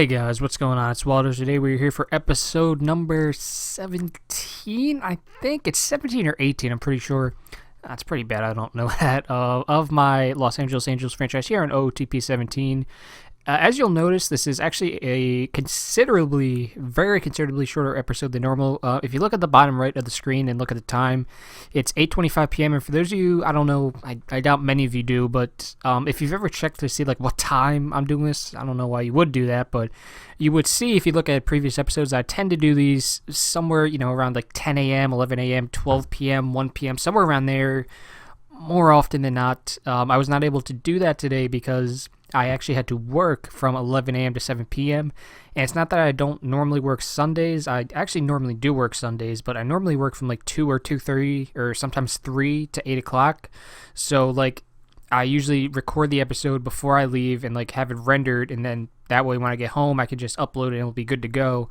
Hey guys, what's going on? It's Walter. Today we're here for episode number 17. I think it's 17 or 18. I'm pretty sure. That's pretty bad. I don't know that. Of my Los Angeles Angels franchise here on OOTP 17. As you'll notice, this is actually a very considerably shorter episode than normal. If you look at the bottom right of the screen and look at the time, it's 8:25 p.m. And for those of you, I don't know, I doubt many of you do, but if you've ever checked to see like what time I'm doing this, I don't know why you would do that, but you would see if you look at previous episodes, I tend to do these somewhere, around like 10 a.m., 11 a.m., 12 p.m., 1 p.m., somewhere around there. More often than not, I was not able to do that today because I actually had to work from 11 a.m. to 7 p.m. And it's not that I don't normally work Sundays. I actually normally do work Sundays, but I normally work from like 2 or 2:30 or sometimes 3 to 8 o'clock. So like I usually record the episode before I leave and like have it rendered, and then that way when I get home I can just upload it and it'll be good to go.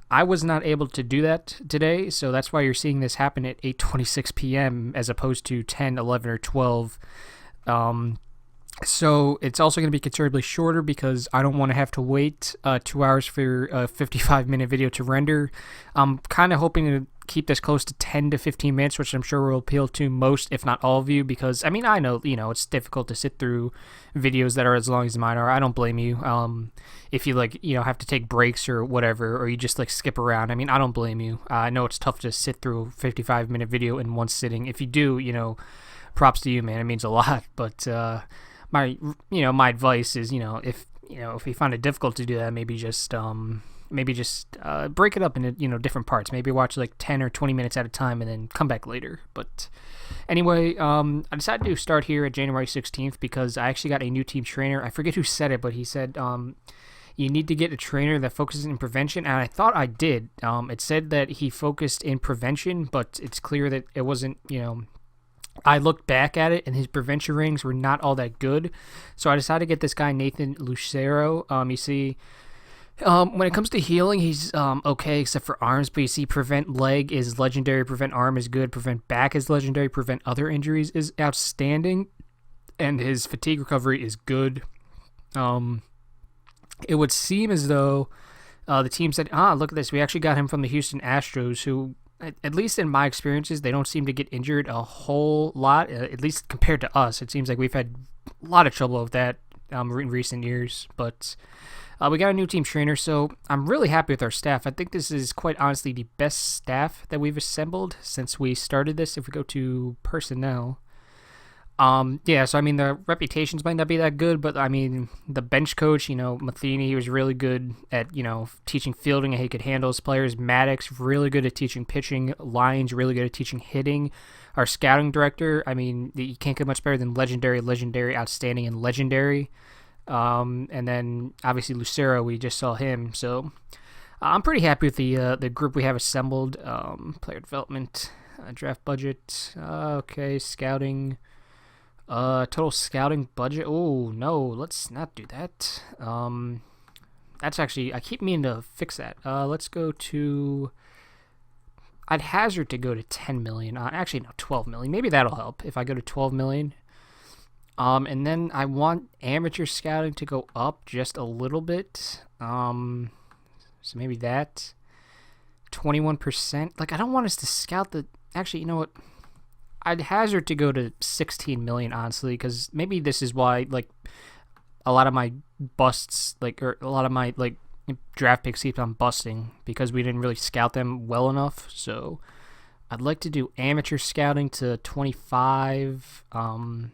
I was not able to do that today, so that's why you're seeing this happen at 8:26 p.m. as opposed to 10, 11, or 12. So it's also going to be considerably shorter because I don't want to have to wait 2 hours for a 55-minute video to render. I'm kind of hoping to keep this close to 10 to 15 minutes, which I'm sure will appeal to most, if not all of you, because, I mean, I know, it's difficult to sit through videos that are as long as mine are. I don't blame you. If you, have to take breaks or whatever, or you just, skip around, I mean, I don't blame you. I know it's tough to sit through a 55-minute video in one sitting. If you do, props to you, man. It means a lot, but my advice is, if you find it difficult to do that, maybe just break it up into different parts. Maybe watch like 10 or 20 minutes at a time and then come back later. But anyway, I decided to start here at January 16th because I actually got a new team trainer. I forget who said it, but he said you need to get a trainer that focuses in prevention, and I thought I did. It said that he focused in prevention, but it's clear that it wasn't. I looked back at it, and his prevention ratings were not all that good. So I decided to get this guy, Nathan Lucero. You see, when it comes to healing, he's okay, except for arms. But you see, prevent leg is legendary, prevent arm is good, prevent back is legendary, prevent other injuries is outstanding, and his fatigue recovery is good. It would seem as though the team said, look at this, we actually got him from the Houston Astros, who, at least in my experiences, they don't seem to get injured a whole lot, at least compared to us. It seems like we've had a lot of trouble with that in recent years, but we got a new team trainer, so I'm really happy with our staff. I think this is quite honestly the best staff that we've assembled since we started this. If we go to personnel, so I mean, the reputations might not be that good, but I mean, the bench coach, Matheny, he was really good at, teaching fielding and he could handle his players. Maddox, really good at teaching pitching. Lyons, really good at teaching hitting. Our scouting director, I mean, you can't get much better than legendary, outstanding, and legendary. And then obviously Lucero, we just saw him. So I'm pretty happy with the group we have assembled. Player development, draft budget, okay, scouting. Total scouting budget. Oh no, let's not do that. That's actually, I keep meaning to fix that. Let's go to. I'd hazard to go to 10 million. Actually, no, 12 million. Maybe that'll help if I go to 12 million. And then I want amateur scouting to go up just a little bit. So maybe that 21%. Like, I don't want us to scout the. Actually, you know what? I'd hazard to go to 16 million, honestly, because maybe this is why, a lot of my busts, or a lot of my, draft picks keep on busting, because we didn't really scout them well enough. So I'd like to do amateur scouting to 25. The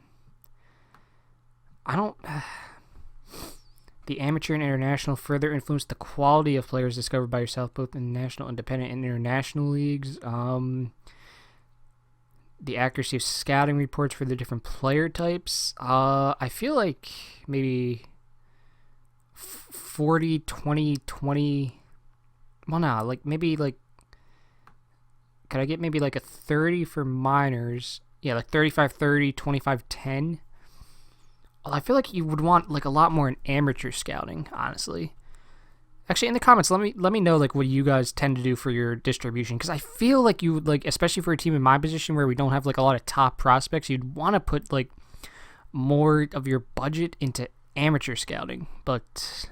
amateur and international further influence the quality of players discovered by yourself, both in national, independent, and international leagues. The accuracy of scouting reports for the different player types. I feel like maybe 40, 20, 20. Well, no, maybe could I get maybe a 30 for minors? Yeah, 35, 30, 25, 10. Well, I feel like you would want a lot more in amateur scouting, honestly. Actually, in the comments, let me know what you guys tend to do for your distribution, because I feel like you would especially for a team in my position where we don't have a lot of top prospects, you'd want to put more of your budget into amateur scouting. But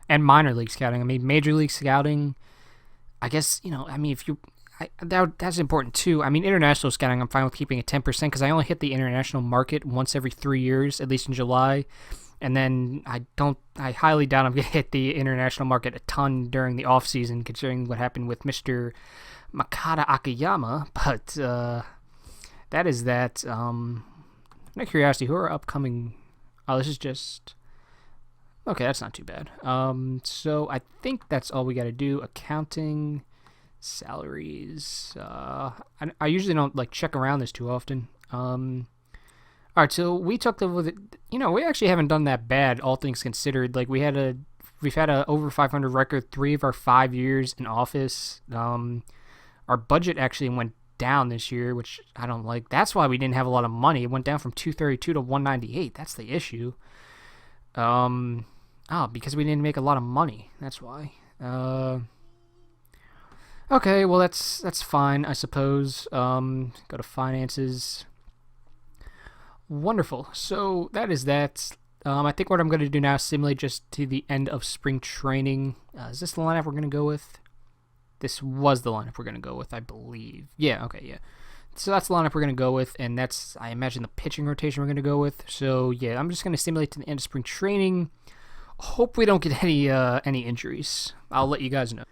And minor league scouting. I mean, major league scouting. I guess I mean, if you, that's important too. I mean, international scouting, I'm fine with keeping at 10% because I only hit the international market once every 3 years, at least in July. And then I highly doubt I'm going to hit the international market a ton during the off season, considering what happened with Mr. Makata Akiyama. But that is that. Out of curiosity, who are upcoming? Oh, this is just. Okay, that's not too bad. So I think that's all we got to do. Accounting, salaries. I usually don't like check around this too often. All right, so we took we actually haven't done that bad, all things considered. Like we've had a over 500 record 3 of our 5 years in office. Our budget actually went down this year, which I don't like. That's why we didn't have a lot of money. It went down from 232 to 198. That's the issue. Because we didn't make a lot of money. That's why. Okay, well that's fine, I suppose. Go to finances. Wonderful. So that is that. I think what I'm going to do now is simulate just to the end of spring training. Is this the lineup we're going to go with? This was the lineup we're going to go with, I believe. Yeah, okay, yeah. So that's the lineup we're going to go with, and that's, I imagine, the pitching rotation we're going to go with. So, yeah, I'm just going to simulate to the end of spring training. Hope we don't get any injuries. I'll let you guys know.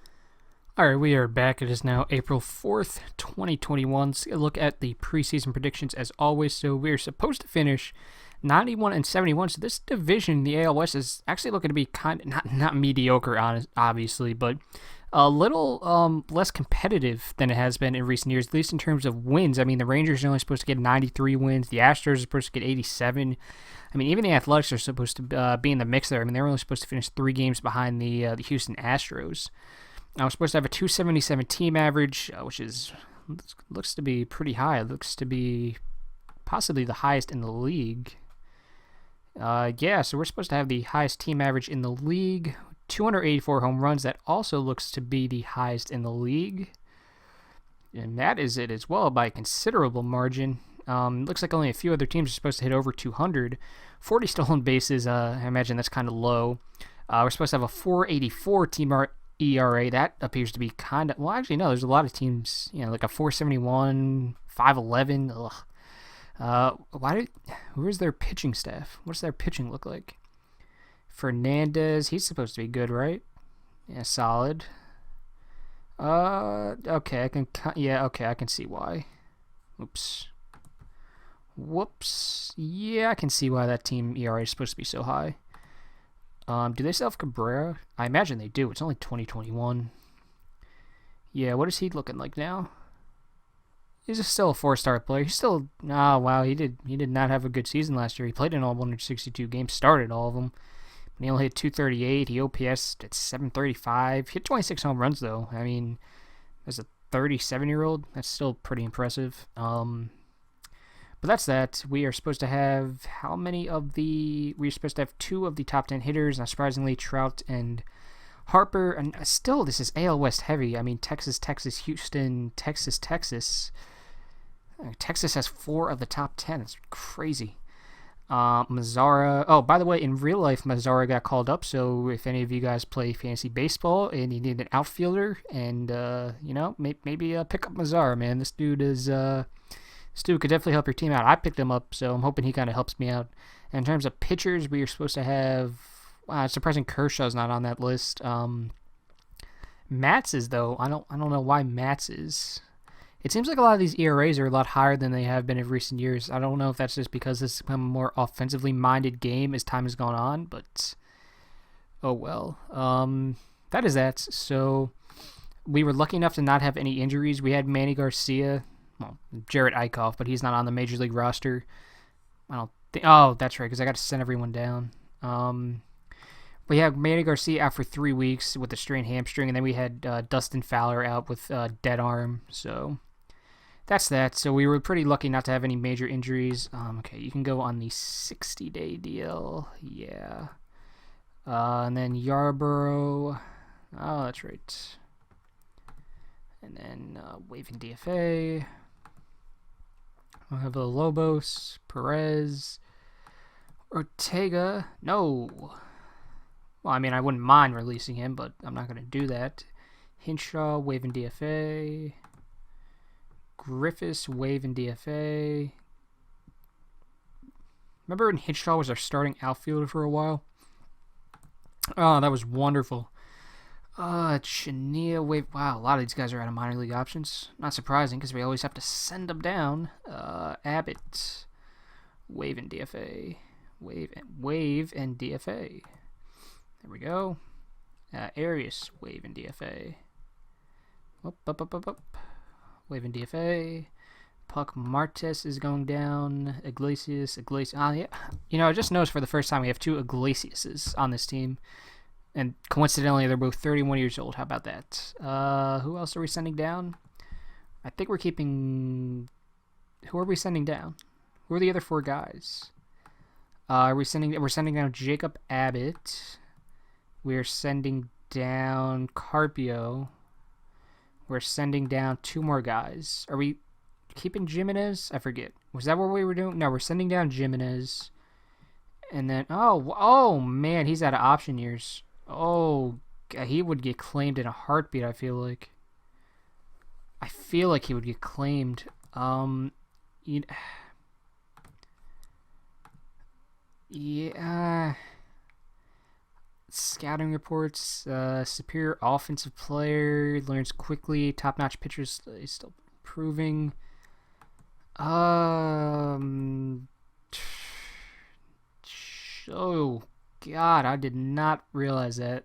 All right, we are back. It is now April 4th, 2021. Let's look at the preseason predictions as always. So we are supposed to finish 91 and 71. So this division, the AL West, is actually looking to be kind of not mediocre, obviously, but a little less competitive than it has been in recent years, at least in terms of wins. I mean, the Rangers are only supposed to get 93 wins. The Astros are supposed to get 87. I mean, even the Athletics are supposed to be in the mix there. I mean, they're only supposed to finish 3 games behind the Houston Astros. Now, we're supposed to have a 277 team average, which looks to be pretty high. It looks to be possibly the highest in the league. So we're supposed to have the highest team average in the league. 284 home runs. That also looks to be the highest in the league. And that is it as well by a considerable margin. Looks like only a few other teams are supposed to hit over 200. 40 stolen bases, I imagine that's kind of low. We're supposed to have a 484 team ERA. That appears to be kind of, well, actually, no, there's a lot of teams, like a 471, 511. Ugh. Where's their pitching staff? What's their pitching look like? Fernandez, he's supposed to be good, right? Yeah, solid. Okay, I can see why. Oops. Whoops. Yeah, I can see why that team ERA is supposed to be so high. Do they still have Cabrera? I imagine they do. It's only 2021. Yeah, what is he looking like now? He's still a 4-star player. He's still... Oh, wow, he did not have a good season last year. He played in all 162 games, started all of them. But he only hit 238. He OPS'd at 735. He hit 26 home runs, though. I mean, as a 37-year-old, that's still pretty impressive. But that's that. We are supposed to have we're supposed to have 2 of the top 10 hitters. Now, surprisingly, Trout and Harper. And still, this is AL West heavy. I mean, Texas, Houston, Texas. Texas has 4 of the top 10. It's crazy. Mazzara. Oh, by the way, in real life, Mazzara got called up. So if any of you guys play fantasy baseball and you need an outfielder, and maybe pick up Mazzara, man. This dude could definitely help your team out. I picked him up, so I'm hoping he kind of helps me out. And in terms of pitchers, we are supposed to have... Wow, it's surprising Kershaw's not on that list. Matz is, though. I don't know why Matz is. It seems like a lot of these ERAs are a lot higher than they have been in recent years. I don't know if that's just because it's become a more offensively minded game as time has gone on, but oh well. That is that. So we were lucky enough to not have any injuries. We had Manny Garcia, Jared Eichhoff, but he's not on the major league roster. I don't think. Oh, that's right, because I got to send everyone down. We had Manny Garcia out for 3 weeks with a strained hamstring, and then we had Dustin Fowler out with dead arm. So that's that. So we were pretty lucky not to have any major injuries. Okay, you can go on the 60-day deal. Yeah. And then Yarborough. Oh, that's right. And then waiving DFA. We'll have Lobos, Perez, Ortega. No. Well, I mean, I wouldn't mind releasing him, but I'm not going to do that. Hinshaw, wave in DFA. Griffiths, wave in DFA. Remember when Hinshaw was our starting outfielder for a while? Oh, that was wonderful. Chania, wave. Wow, a lot of these guys are out of minor league options. Not surprising because we always have to send them down. Abbott, wave in DFA. Wave and DFA. There we go. Arias, wave in DFA. Up. Wave in DFA. Puck Martes is going down. Iglesias. Yeah. You know, I just noticed for the first time we have 2 Iglesiases on this team. And coincidentally, they're both 31 years old. How about that? Who else are we sending down? I think we're keeping... Who are we sending down? Who are the other 4 guys? We're sending down Jacob Abbott. We're sending down Carpio. We're sending down 2 more guys. Are we keeping Jimenez? I forget. Was that what we were doing? No, we're sending down Jimenez. And then, oh man, he's out of option years. Oh, he would get claimed in a heartbeat, I feel like. I feel like he would get claimed. Yeah. Scouting reports, superior offensive player, learns quickly, top-notch pitchers, still improving. Oh, God, I did not realize that.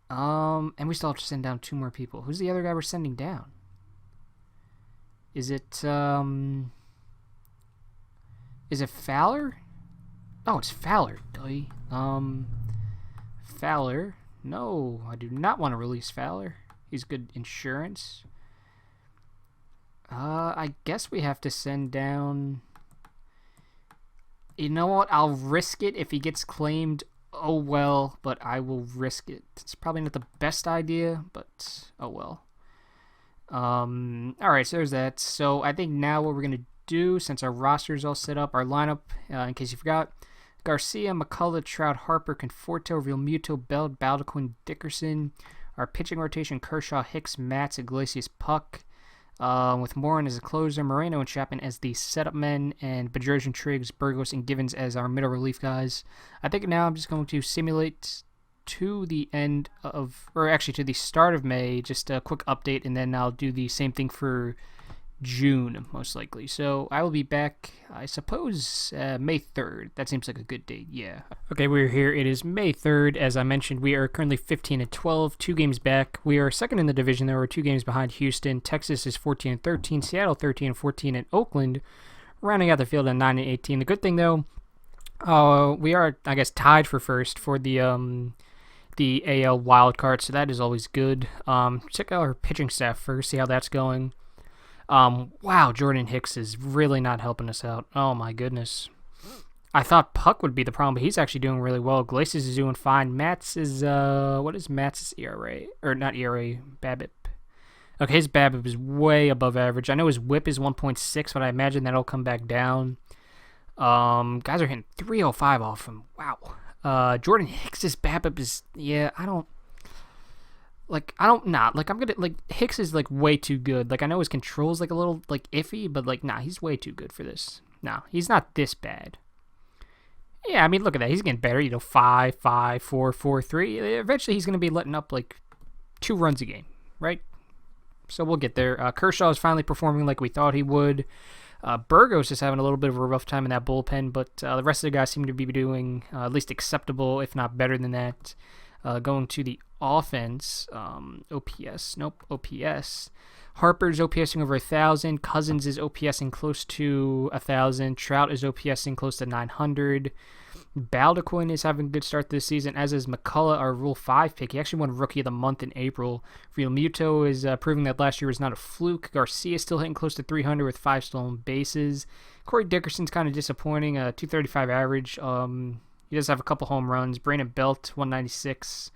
And we still have to send down 2 more people. Who's the other guy we're sending down? Is it Fowler? Oh, it's Fowler. Fowler. No, I do not want to release Fowler. He's good insurance. I guess we have to send down... You know what? I'll risk it if he gets claimed. Oh, well, but I will risk it. It's probably not the best idea, but oh, well. Alright, so there's that. So I think now what we're going to do, since our roster is all set up, our lineup, in case you forgot, Garcia, McCullough, Trout, Harper, Conforto, Realmuto, Bell, Baldequin, Dickerson. Our pitching rotation, Kershaw, Hicks, Matz, Iglesias, Puck. With Morin as a closer, Moreno and Chapman as the setup men, and Bedrosian, Triggs, Burgos, and Givens as our middle relief guys. I think now I'm just going to simulate to the end of, or actually to the start of May, just a quick update, and then I'll do the same thing for June, most likely. So I will be back, I suppose, May 3rd. That seems like a good date, yeah. Okay, we're here. It is May 3rd. As I mentioned, we are currently 15-12, 2 games back. We are second in the division, though. We're 2 games behind Houston. Texas is 14-13, Seattle 13-14, and Oakland rounding out the field at 9-18. The good thing, though, we are, I guess, tied for first for the AL wild card, so that is always good. Check out our pitching staff first, see how that's going. Wow, Jordan Hicks is really not helping us out. Oh my goodness. I thought Puck would be the problem, but he's actually doing really well. Iglesias is doing fine. Matz is, what is Matz's ERA? Or not ERA, BABIP. Okay, his BABIP is way above average. I know his WHIP is 1.6, but I imagine that'll come back down. Guys are hitting 305 off him. Wow. Jordan Hicks' BABIP is, yeah, Hicks is, way too good. I know his control's, a little, iffy, but, he's way too good for this. No, he's not this bad. Yeah, I mean, look at that. He's getting better, 5, 5, 4, 4, 3. Eventually, he's going to be letting up, 2 runs a game, right? So we'll get there. Kershaw is finally performing like we thought he would. Burgos is having a little bit of a rough time in that bullpen, but the rest of the guys seem to be doing at least acceptable, if not better than that. Going to the offense, OPS. Harper's OPSing over 1,000. Cousins is OPSing close to 1,000. Trout is OPSing close to 900. Baldequin is having a good start this season, as is McCullough, our Rule 5 pick. He actually won Rookie of the Month in April. Realmuto is proving that last year was not a fluke. Garcia is still hitting close to 300 with 5 stolen bases. Corey Dickerson's kind of disappointing, 235 average. He does have a couple home runs. Brandon Belt, 196.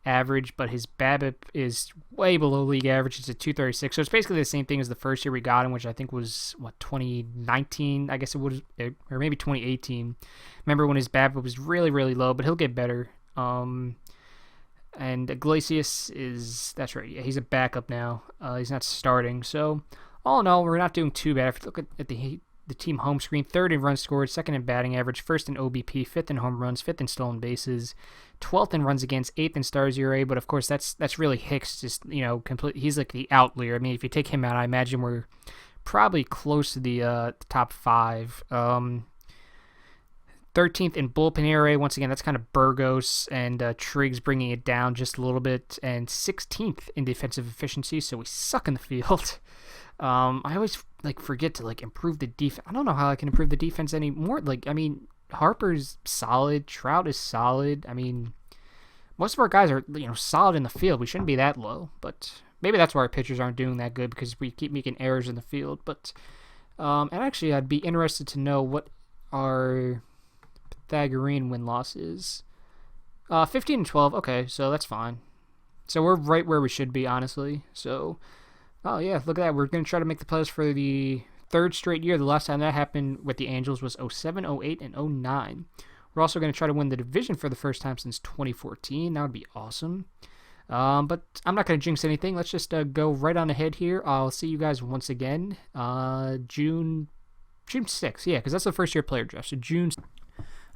average, but his BABIP is way below league average. It's at 236. So it's basically the same thing as the first year we got him, which I think was, 2019? I guess it was, or maybe 2018. Remember when his BABIP was really, really low, but he'll get better. And Iglesias that's right, yeah, he's a backup now. He's not starting. So all in all, we're not doing too bad. If you look at the team home screen, third in runs scored, second in batting average, first in OBP, fifth in home runs, fifth in stolen bases, 12th in runs against, eighth in stars ERA. But of course, that's really Hicks. Just complete. He's like the outlier. I mean, if you take him out, I imagine we're probably close to the top five. 13th in bullpen ERA. Once again, that's kind of Burgos and Triggs bringing it down just a little bit, and 16th in defensive efficiency. So we suck in the field. I always forget to improve the defense. I don't know how I can improve the defense anymore. Harper's solid, Trout is solid. I mean, most of our guys are solid in the field. We shouldn't be that low, but maybe that's why our pitchers aren't doing that good, because we keep making errors in the field. But and actually, I'd be interested to know what our Pythagorean win-loss is. 15 and 12. Okay, so that's fine. So we're right where we should be, honestly. So, oh yeah, look at that. We're going to try to make the playoffs for the third straight year. The last time that happened with the Angels was 07, 08, and 09. We're also going to try to win the division for the first time since 2014. That would be awesome. But I'm not going to jinx anything. Let's just go right on ahead here. I'll see you guys once again June 6th. Yeah, because that's the first year player draft. So June.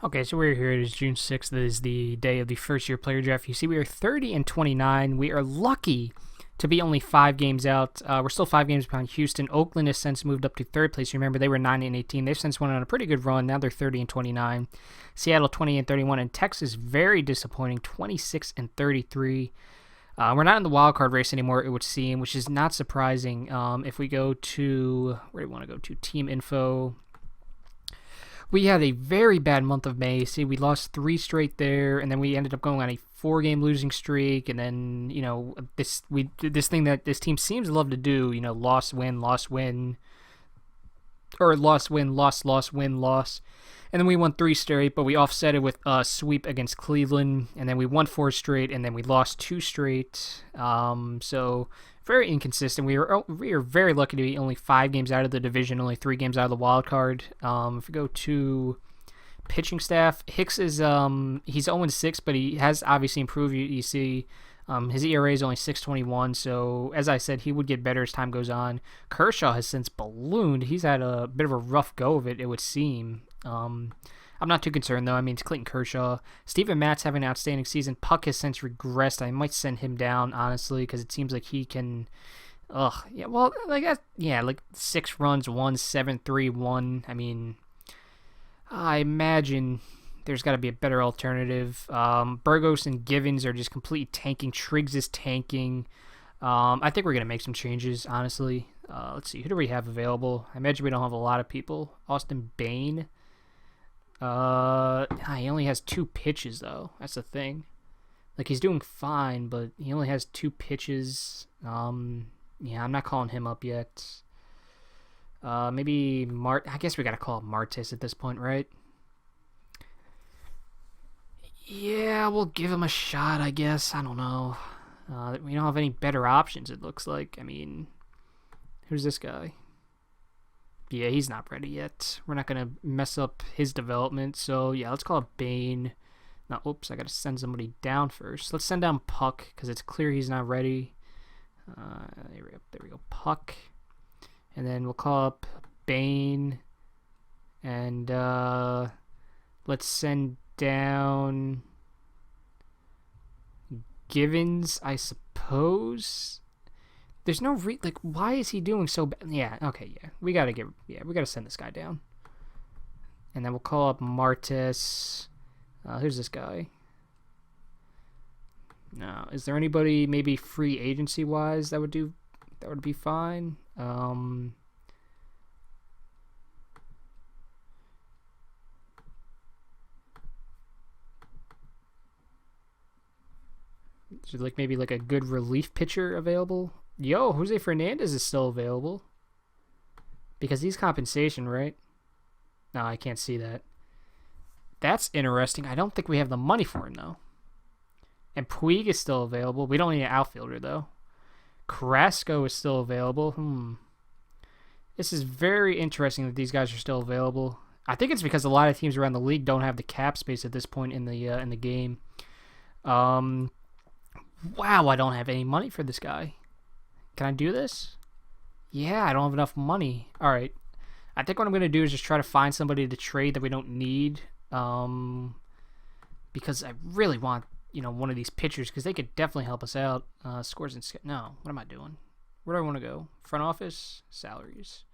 Okay, so we're here. It is June 6th. That is the day of the first year player draft. You see, we are 30 and 29. We are lucky to be only 5 games out. We're still 5 games behind Houston. Oakland has since moved up to third place. Remember, they were 9 and 18. They've since went on a pretty good run. Now they're 30 and 29. Seattle 20 and 31, and Texas very disappointing, 26 and 33. We're not in the wild card race anymore, it would seem, which is not surprising. If we go to where do we want to go to? Team info. We had a very bad month of May. See, we lost 3 straight there, and then we ended up going on a 4-game losing streak, and then this thing that this team seems to love to do, loss win, or loss win, loss win, loss, and then we won 3 straight, but we offset it with a sweep against Cleveland, and then we won 4 straight, and then we lost 2 straight. So very inconsistent. We are very lucky to be only 5 games out of the division, only 3 games out of the wild card. If we go to pitching staff, Hicks is he's 0-6, but he has obviously improved. You see, his ERA is only 6.21. So as I said, he would get better as time goes on. Kershaw has since ballooned. He's had a bit of a rough go of it, it would seem. I'm not too concerned, though. I mean, it's Clayton Kershaw. Steven Matt's having an outstanding season. Puck has since regressed. I might send him down, honestly, because it seems like he can... yeah, well, like 6 runs, 1, 7, 3, 1. I mean, I imagine there's got to be a better alternative. Burgos and Givens are just completely tanking. Triggs is tanking. I think we're going to make some changes, honestly. Let's see. Who do we have available? I imagine we don't have a lot of people. Austin Bain. He only has 2 pitches, though. That's the thing. He's doing fine, but he only has 2 pitches. Yeah, I'm not calling him up yet. Maybe I guess we gotta call up Martis at this point, right? Yeah, we'll give him a shot, I guess. I don't know. We don't have any better options, it looks like. I mean, who's this guy? Yeah, he's not ready yet. We're not going to mess up his development. So, yeah, let's call it Bane. No, oops, I got to send somebody down first. Let's send down Puck because it's clear he's not ready. There we go. Puck. And then we'll call up Bane. And let's send down Givens, I suppose. There's no why is he doing so bad? Yeah, okay, yeah. We gotta send this guy down. And then we'll call up Martis. Who's this guy? No, is there anybody maybe free agency wise that would be fine? Is there maybe a good relief pitcher available? Yo, Jose Fernandez is still available. Because he's compensation, right? No, I can't see that. That's interesting. I don't think we have the money for him, though. And Puig is still available. We don't need an outfielder, though. Carrasco is still available. This is very interesting that these guys are still available. I think it's because a lot of teams around the league don't have the cap space at this point in the game. Wow, I don't have any money for this guy. Can I do this? Yeah, I don't have enough money. All right. I think what I'm going to do is just try to find somebody to trade that we don't need. Because I really want, one of these pitchers because they could definitely help us out. Scores and... No, what am I doing? Where do I want to go? Front office? Salaries.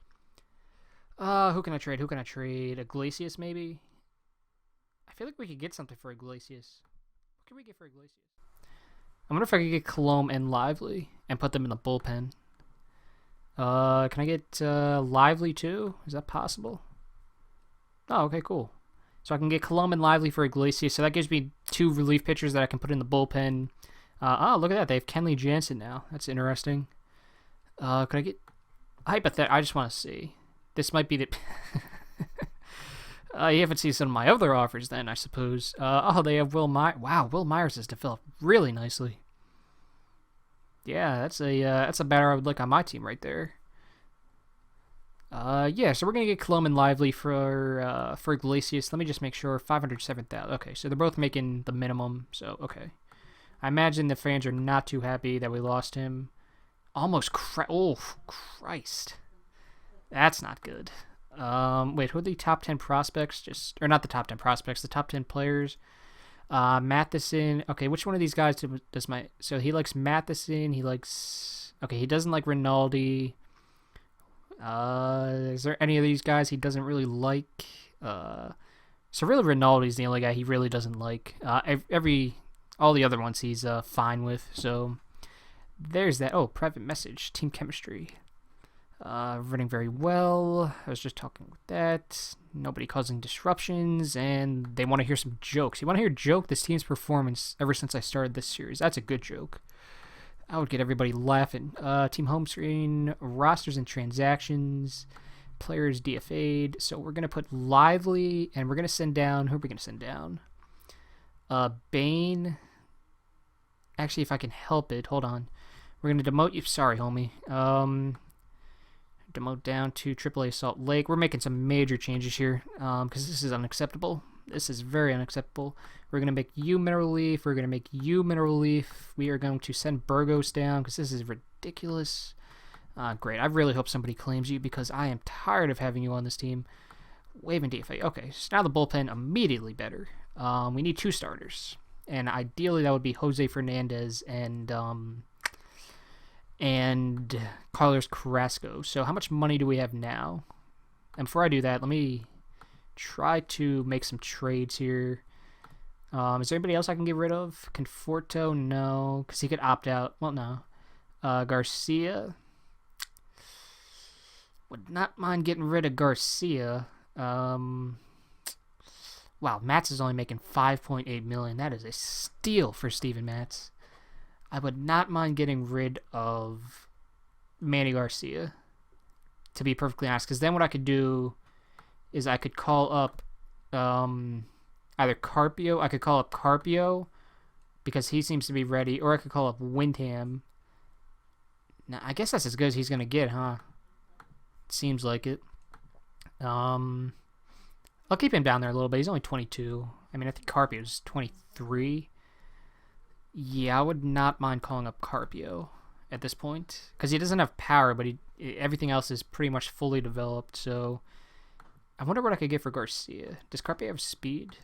Who can I trade? Iglesias, maybe? I feel like we could get something for Iglesias. What can we get for Iglesias? I wonder if I could get Colomb and Lively and put them in the bullpen. Can I get Lively too? Is that possible? Oh, okay, cool. So I can get Colomb and Lively for Iglesias. So that gives me 2 relief pitchers that I can put in the bullpen. Look at that. They have Kenley Jansen now. That's interesting. Could I get... I just want to see. This might be the... You haven't seen some of my other offers then, I suppose. They have Will Myers. Wow, Will Myers has developed really nicely. Yeah, that's a batter I would like on my team right there. Yeah, so we're gonna get Colomb and Lively for Iglesias. Let me just make sure. 507,000. Okay, so they're both making the minimum. So okay, I imagine the fans are not too happy that we lost him. Oh Christ, that's not good. Wait, who are the top 10 prospects? Or not the top 10 prospects, the top 10 players. Matheson. Okay, which one of these guys does my... So he likes Matheson. He likes... Okay, he doesn't like Rinaldi. Is there any of these guys he doesn't really like? So really Rinaldi's the only guy he really doesn't like. All the other ones he's fine with. So there's that. Oh, private message. Team chemistry. Running very well. I was just talking with that. Nobody causing disruptions, and they want to hear some jokes. You want to hear a joke? This team's performance ever since I started this series. That's a good joke. I would get everybody laughing. Team home screen, rosters and transactions, players DFA'd. So we're going to put Lively, and we're going to send down... Who are we going to send down? Bane. Actually, if I can help it. Hold on. We're going to demote you. Sorry, homie. Demote down to AAA Salt Lake. We're making some major changes here because this is unacceptable. This is very unacceptable. We're going to make you Mineral Leaf. We're going to make you Mineral Leaf. We are going to send Burgos down because this is ridiculous. Great. I really hope somebody claims you because I am tired of having you on this team. Waving DFA. Okay, so now the bullpen immediately better. We need 2 starters. And ideally that would be Jose Fernandez and Carlos Carrasco. So how much money do we have now? And before I do that, let me try to make some trades here. Is there anybody else I can get rid of? Conforto? No, because he could opt out. Well, no. Garcia. Would not mind getting rid of Garcia. Wow, Matz is only making $5.8 million. That is a steal for Steven Matz. I would not mind getting rid of Manny Garcia, to be perfectly honest, because then what I could do is I could call up either Carpio. I could call up Carpio because he seems to be ready, or I could call up Windham. Now, I guess that's as good as he's going to get, huh? Seems like it. I'll keep him down there a little bit. He's only 22. I mean, I think Carpio's 23. Yeah, I would not mind calling up Carpio at this point because he doesn't have power, but everything else is pretty much fully developed. So I wonder what I could get for Garcia. Does Carpio have speed?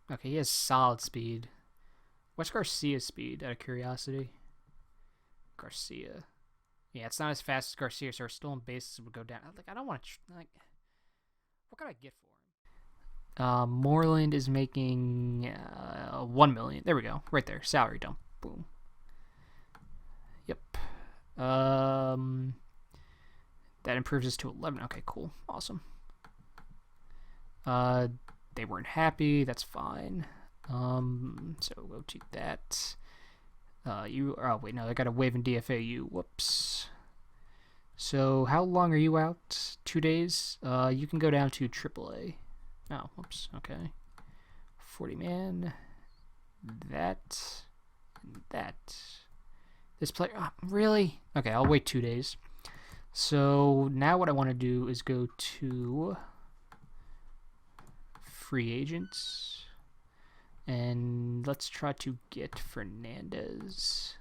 Okay, he has solid speed. What's Garcia's speed, out of curiosity? Garcia. Yeah, it's not as fast as Garcia, so our stolen bases would go down. I don't want to... what can I get for him? Moreland is making $1 million. There we go. Right there. Salary dump. Boom. Yep. That improves us to 11. Okay, cool. Awesome. They weren't happy. That's fine. So we'll go to that. Oh, wait, no. I got to waive and DFA you. Whoops. So how long are you out? 2 days? You can go down to AAA. Oh, whoops. Okay. 40 man. that, and that. This player, really? Okay, I'll wait 2 days. So now what I want to do is go to free agents, and let's try to get Fernandez.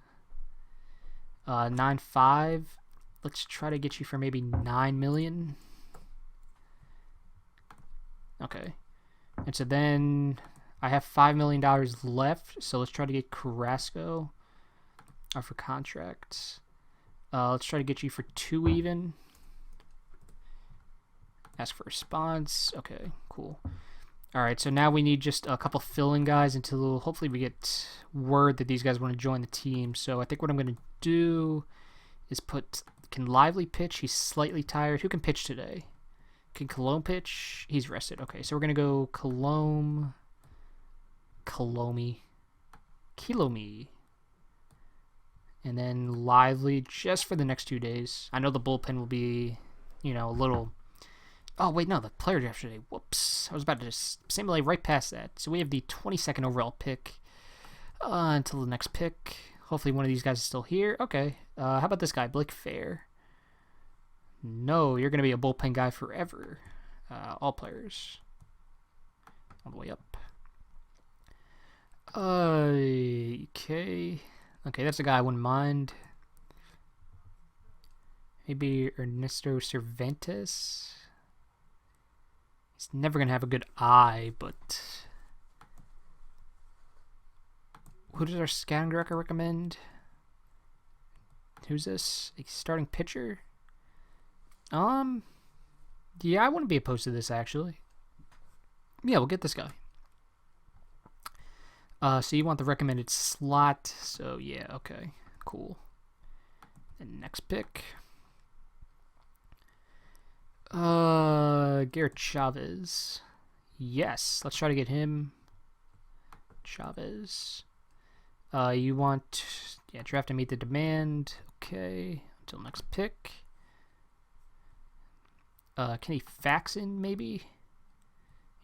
9.5. Let's try to get you for maybe 9 million. Okay, and so then I have $5 million left. So let's try to get Carrasco for contracts. Let's try to get you for 2 even. Ask for response. Okay, cool. Alright, so now we need just a couple filling guys until hopefully we get word that these guys want to join the team. So I think what I'm going to do is put, can Lively pitch? He's slightly tired. Who can pitch today? Can Colome pitch? He's rested. Okay, so we're going to go Colome, and then Lively just for the next 2 days. I know the bullpen will be, a little... Oh, wait, no, the player draft today. Whoops. I was about to just simulate right past that. So we have the 22nd overall pick until the next pick. Hopefully one of these guys is still here. Okay. How about this guy, Blake Fair? No, you're going to be a bullpen guy forever. All players. All the way up. Okay. Okay, that's a guy I wouldn't mind. Maybe Ernesto Cervantes. He's never going to have a good eye, but... Who does our scouting director recommend? Who's this? A starting pitcher? Yeah, I wouldn't be opposed to this, actually. Yeah, we'll get this guy. So you want the recommended slot. So, yeah, okay. Cool. And next pick. Garrett Chavez. Yes, let's try to get him. Chavez. You want, draft and meet the demand. Okay, until next pick. Kenny Faxon, maybe?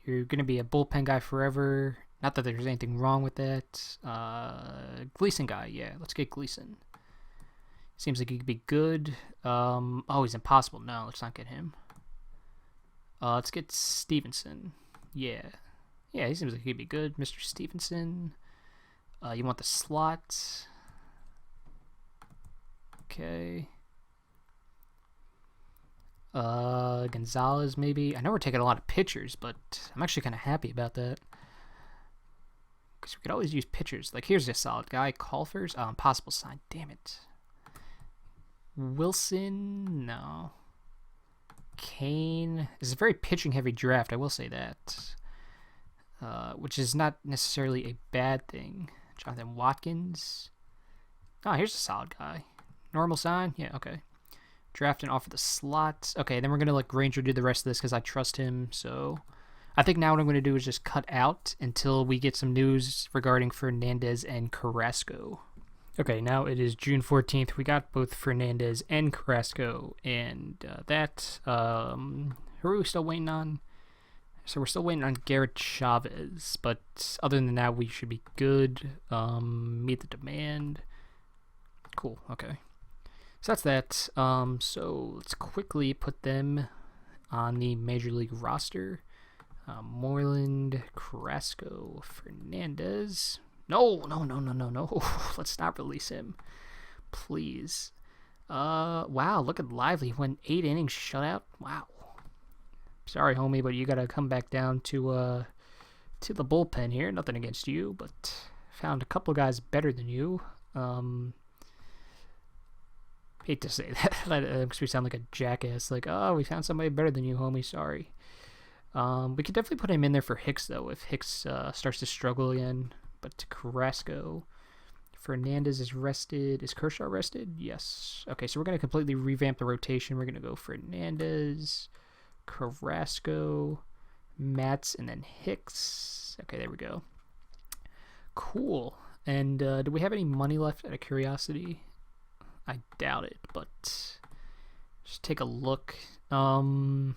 You're going to be a bullpen guy forever. Not that there's anything wrong with that. Gleason guy, yeah, let's get Gleason. Seems like he could be good. Oh, he's impossible. No, let's not get him. Let's get Stevenson. Yeah. Yeah, he seems like he could be good. Mr. Stevenson. You want the slot. Okay. Gonzalez, maybe. I know we're taking a lot of pitchers, but I'm actually kind of happy about that. Because we could always use pitchers. Like, here's a solid guy. Colfers. Impossible sign. Damn it. Wilson. No. Kane. This is a very pitching-heavy draft, I will say that. Which is not necessarily a bad thing. Jonathan Watkins. Oh, here's a solid guy. Normal sign? Yeah, okay. Draft and offer the slots. Okay, then we're going to let Granger do the rest of this because I trust him. So I think now what I'm going to do is just cut out until we get some news regarding Fernandez and Carrasco. Okay, now it is June 14th. We got both Fernandez and Carrasco. And who are we still waiting on? So we're still waiting on Garrett Chavez. But other than that, we should be good. Meet the demand. Cool, okay. So that's that. So let's quickly put them on the Major League roster. Moreland, Carrasco, Fernandez. No. Let's not release him. Please. Wow, look at Lively. Went 8 innings shutout. Wow. Sorry, homie, but you gotta come back down to the bullpen here. Nothing against you, but found a couple guys better than you. Hate to say that. That makes me sound like a jackass. Like, oh, we found somebody better than you, homie. Sorry. We could definitely put him in there for Hicks, though, if Hicks starts to struggle again. But to Carrasco. Fernandez is rested. Is Kershaw rested? Yes. Okay, so we're going to completely revamp the rotation. We're going to go Fernandez, Carrasco, Matz, and then Hicks. Okay, there we go. Cool. And do we have any money left out of curiosity? I doubt it, but just take a look. Because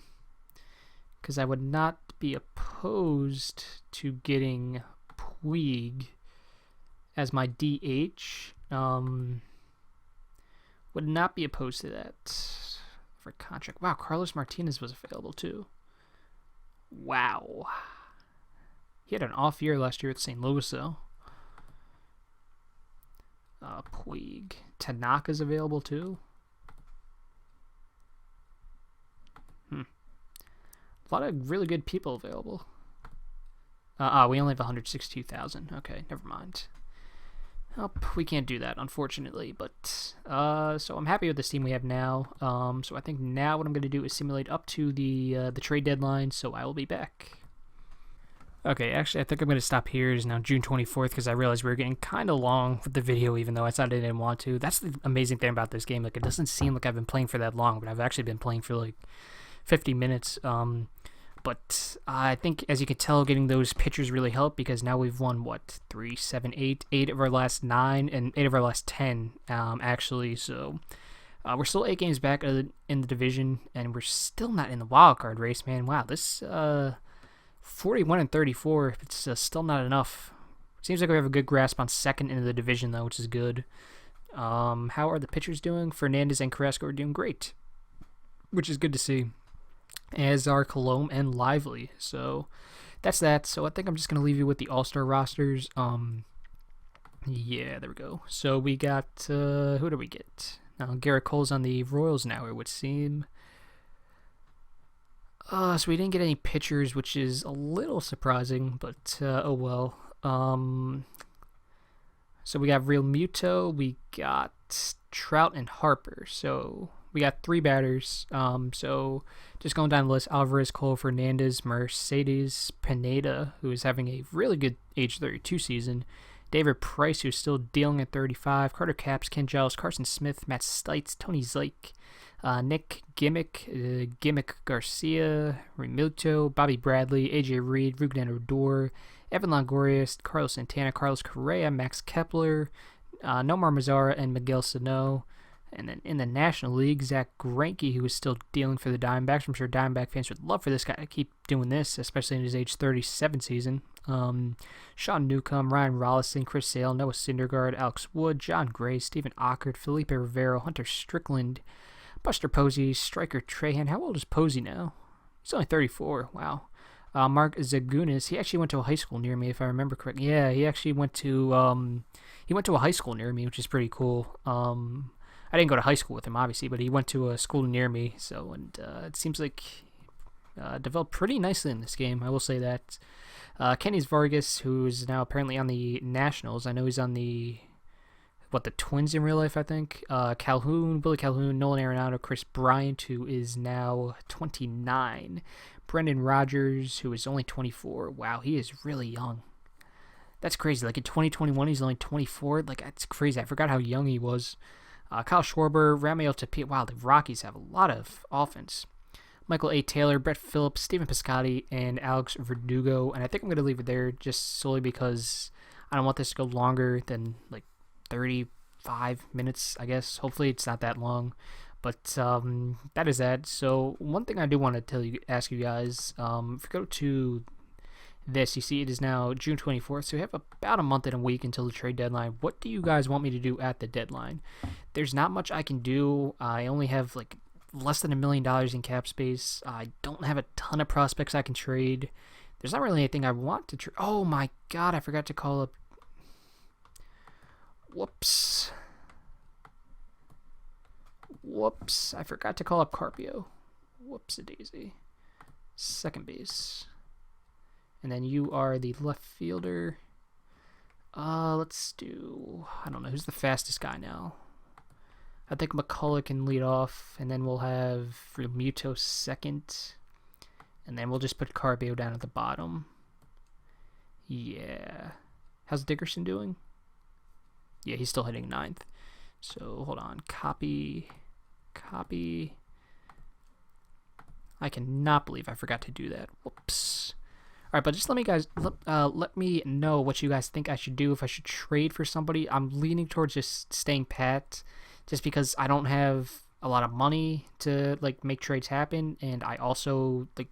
I would not be opposed to getting Puig as my DH. Would not be opposed to that for contract. Wow, Carlos Martinez was available too. Wow. He had an off year last year at St. Louis, though. Puig. Tanaka's available too. A lot of really good people available. We only have 162,000. Okay, never mind. Oh, we can't do that, unfortunately. But so I'm happy with this team we have now. So I think now what I'm going to do is simulate up to the trade deadline. So I will be back. Okay, actually, I think I'm going to stop here. It's now June 24th because I realized we were getting kind of long with the video, even though I thought I didn't want to. That's the amazing thing about this game. Like, it doesn't seem like I've been playing for that long, but I've actually been playing for like 50 minutes. But I think, as you can tell, getting those pitchers really helped because now we've won, 3, 7, 8 of our last 9 and 8 of our last 10, actually. So we're still 8 games back in the division, and we're still not in the wild card race, man. Wow, this 41 and 34, it's still not enough. Seems like we have a good grasp on second in the division, though, which is good. How are the pitchers doing? Fernandez and Carrasco are doing great, which is good to see, as are Colomb and Lively. So that's that. So I think I'm just going to leave you with the all-star rosters. Yeah, there we go. So we got, who do we get? Garrett Cole's on the Royals now, it would seem. So we didn't get any pitchers, which is a little surprising, but oh well. So we got Real Muto, we got Trout and Harper. So we got 3 batters. So just going down the list: Alvarez, Cole, Fernandez, Mercedes, Pineda, who is having a really good age 32 season, David Price, who's still dealing at 35, Carter Capps, Ken Giles, Carson Smith, Matt Stites, Tony Zike, Nick Gimmick Garcia, Remuto, Bobby Bradley, AJ Reed, Ruben Odor, Evan Longoria, Carlos Santana, Carlos Correa, Max Kepler, Nomar Mazara, and Miguel Sano. And then in the National League, Zach Greinke, who is still dealing for the Diamondbacks. I'm sure Diamondback fans would love for this guy to keep doing this, especially in his age 37 season. Sean Newcomb, Ryan Rollison, Chris Sale, Noah Syndergaard, Alex Wood, John Gray, Stephen Ockard, Felipe Rivero, Hunter Strickland, Buster Posey, Striker Trahan. How old is Posey now? He's only 34. Wow. Mark Zagunis. He actually went to a high school near me, if I remember correctly. Yeah, he actually went to a high school near me, which is pretty cool. I didn't go to high school with him, obviously, but he went to a school near me. So, and it seems like developed pretty nicely in this game. I will say that. Kenny's Vargas, who is now apparently on the Nationals. I know he's on the Twins in real life, I think. Billy Calhoun, Nolan Arenado, Chris Bryant, who is now 29. Brendan Rodgers, who is only 24. Wow, he is really young. That's crazy. Like in 2021, he's only 24. Like, that's crazy. I forgot how young he was. Kyle Schwarber, Ramiel Tapia. Wow, the Rockies have a lot of offense. Michael A. Taylor, Brett Phillips, Stephen Piscotty, and Alex Verdugo. And I think I'm going to leave it there just solely because I don't want this to go longer than like 35 minutes, I guess. Hopefully it's not that long. But that is that. So one thing I do want to ask you guys, if you go to this, you see it is now June 24th, so we have about a month and a week until the trade deadline. What do you guys want me to do at the deadline? There's not much I can do. I only have like less than $1 million in cap space. I don't have a ton of prospects I can trade. There's not really anything I want to trade. Oh my god, I forgot to call up. Whoops, I forgot to call up Carpio. Whoops-a-daisy. Second base. And then you are the left fielder. Let's do, I don't know, who's the fastest guy now? I think McCullough can lead off, and then we'll have Muto second. And then we'll just put Carpio down at the bottom. Yeah. How's Dickerson doing? Yeah, he's still hitting 9th. So, hold on. Copy. I cannot believe I forgot to do that. Whoops. All right, but just let me know what you guys think I should do, if I should trade for somebody. I'm leaning towards just staying pat, just because I don't have a lot of money to like make trades happen, and I also like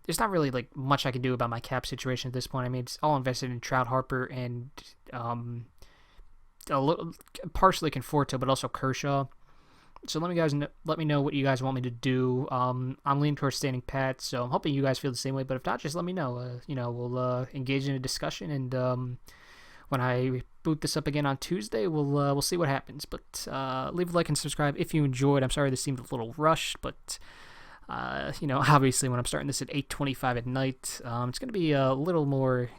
there's not really much I can do about my cap situation at this point. I mean, it's all invested in Trout, Harper, and a little, partially Conforto, but also Kershaw. So let me know what you guys want me to do. I'm leaning towards standing pat, so I'm hoping you guys feel the same way. But if not, just let me know. We'll engage in a discussion, and when I boot this up again on Tuesday, we'll see what happens. But leave a like and subscribe if you enjoyed. I'm sorry this seemed a little rushed, but obviously when I'm starting this at 8:25 at night, it's gonna be a little more.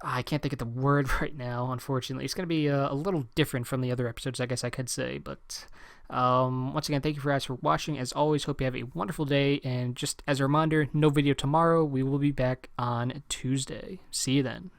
I can't think of the word right now, unfortunately. It's going to be a little different from the other episodes, I guess I could say. But once again, thank you guys for watching. As always, hope you have a wonderful day. And just as a reminder, no video tomorrow. We will be back on Tuesday. See you then.